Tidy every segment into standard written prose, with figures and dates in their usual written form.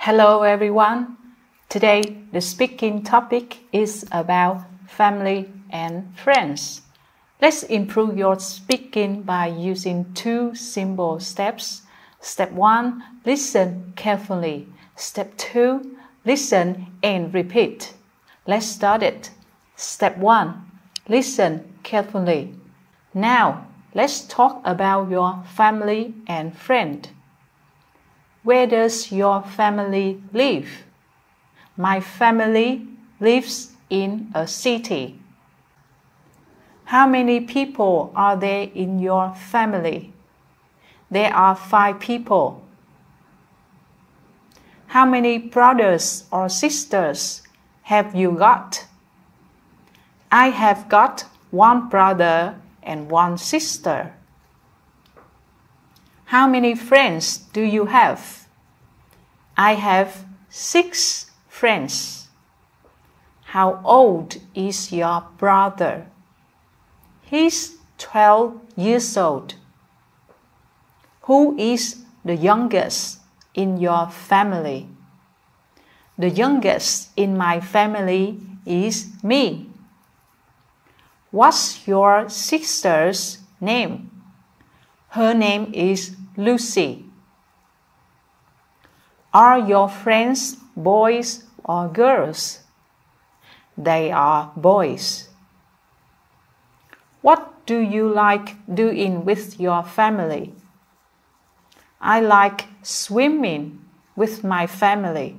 Hello everyone. Today the speaking topic is about family and friends. Let's improve your speaking by using 2 simple steps. Step 1, listen carefully. Step 2, listen and repeat. Let's start it. Step 1, listen carefully. Now, let's talk about your family and friend. Where does your family live? My family lives in a city. How many people are there in your family? There are 5 people. How many brothers or sisters have you got? I have got 1 brother and 1 sister. How many friends do you have? I have 6 friends. How old is your brother? He's 12 years old. Who is the youngest in your family? The youngest in my family is me. What's your sister's name? Her name is Lucy. Are your friends boys or girls? They are boys. What do you like doing with your family? I like swimming with my family.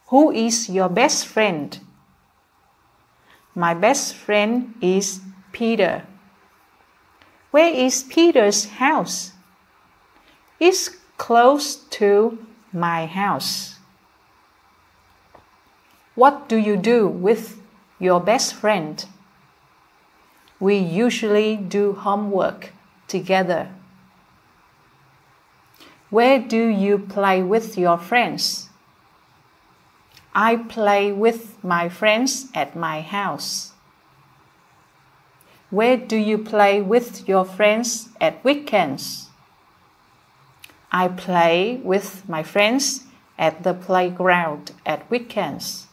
Who is your best friend? My best friend is Peter. Where is Peter's house? It's close to my house. What do you do with your best friend? We usually do homework together. Where do you play with your friends? I play with my friends at my house. Where do you play with your friends at weekends? I play with my friends at the playground at weekends.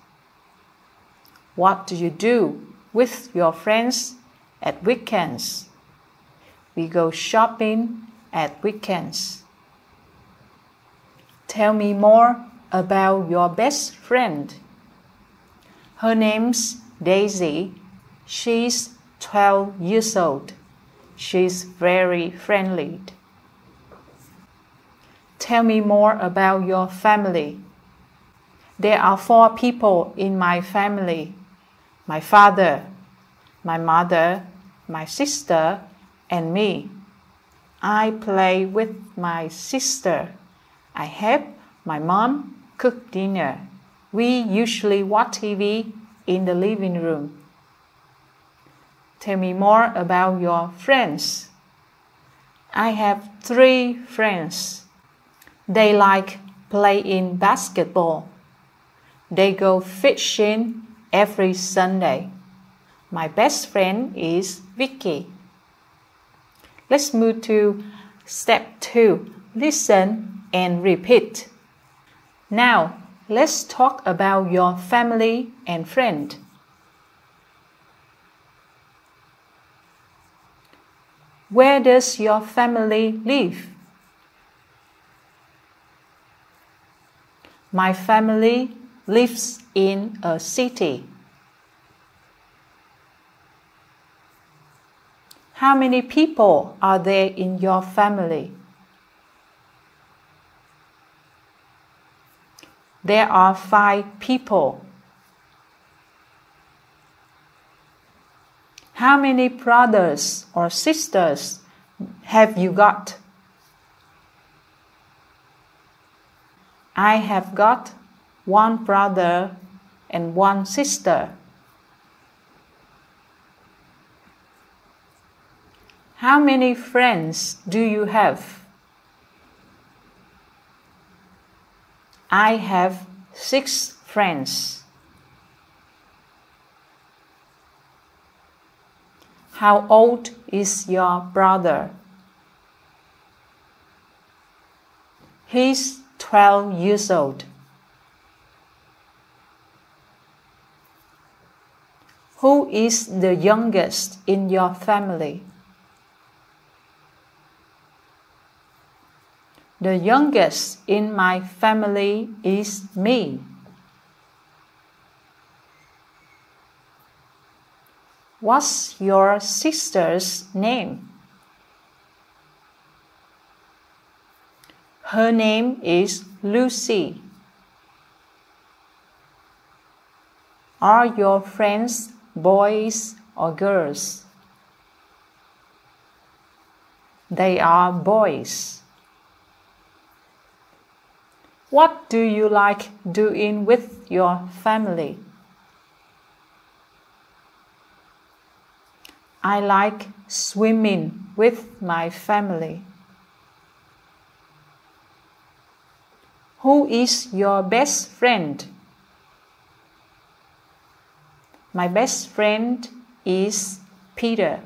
What do you do with your friends at weekends? We go shopping at weekends. Tell me more about your best friend. Her name's Daisy. She's 12 years old. She's very friendly. Tell me more about your family. There are 4 people in my family. My father, my mother, my sister, and me. I play with my sister. I help my mom cook dinner. We usually watch TV in the living room. Tell me more about your friends. I have 3 friends. They like playing basketball. They go fishing every Sunday. My best friend is Vicky. Let's move to step 2. Listen and repeat. Now, let's talk about your family and friend. Where does your family live? My family lives in a city. How many people are there in your family? There are 5 people. How many brothers or sisters have you got? I have got 1 brother and 1 sister. How many friends do you have? I have 6 friends. How old is your brother? He's 12 years old. Who is the youngest in your family? The youngest in my family is me. What's your sister's name? Her name is Lucy. Are your friends boys or girls? They are boys. What do you like doing with your family? I like swimming with my family. Who is your best friend? My best friend is Peter.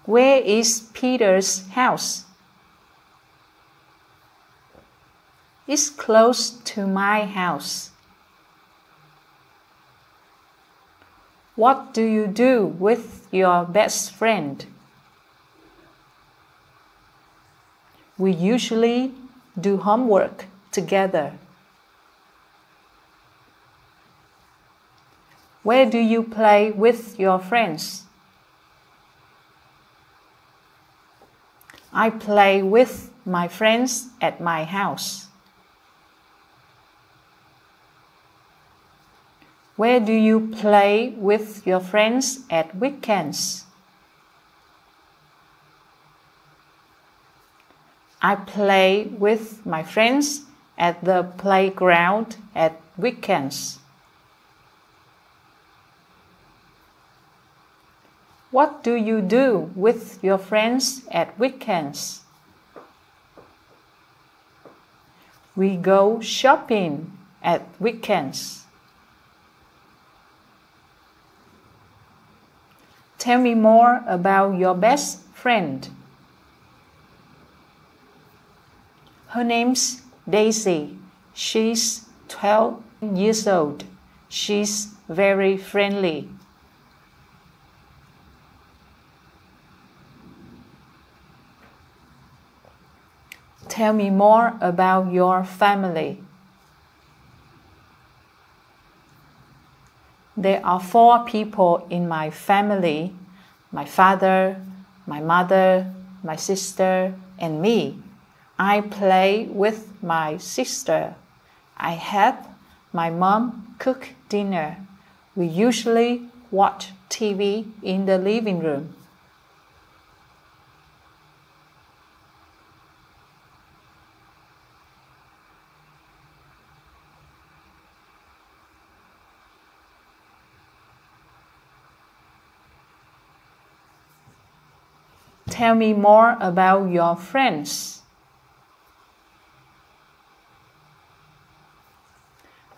Where is Peter's house? It's close to my house. What do you do with your best friend? We usually do homework together. Where do you play with your friends? I play with my friends at my house. Where do you play with your friends at weekends? I play with my friends at the playground at weekends. What do you do with your friends at weekends? We go shopping at weekends. Tell me more about your best friend. Her name's Daisy. She's 12 years old. She's very friendly. Tell me more about your family. There are 4 people in my family: my father, my mother, my sister, and me. I play with my sister. I help my mom cook dinner. We usually watch TV in the living room. Tell me more about your friends.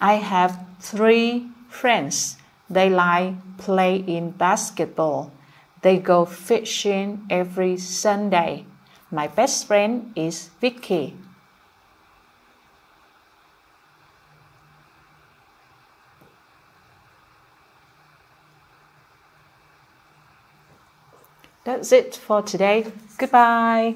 I have 3 friends. They like playing basketball. They go fishing every Sunday. My best friend is Vicky. That's it for today. Goodbye.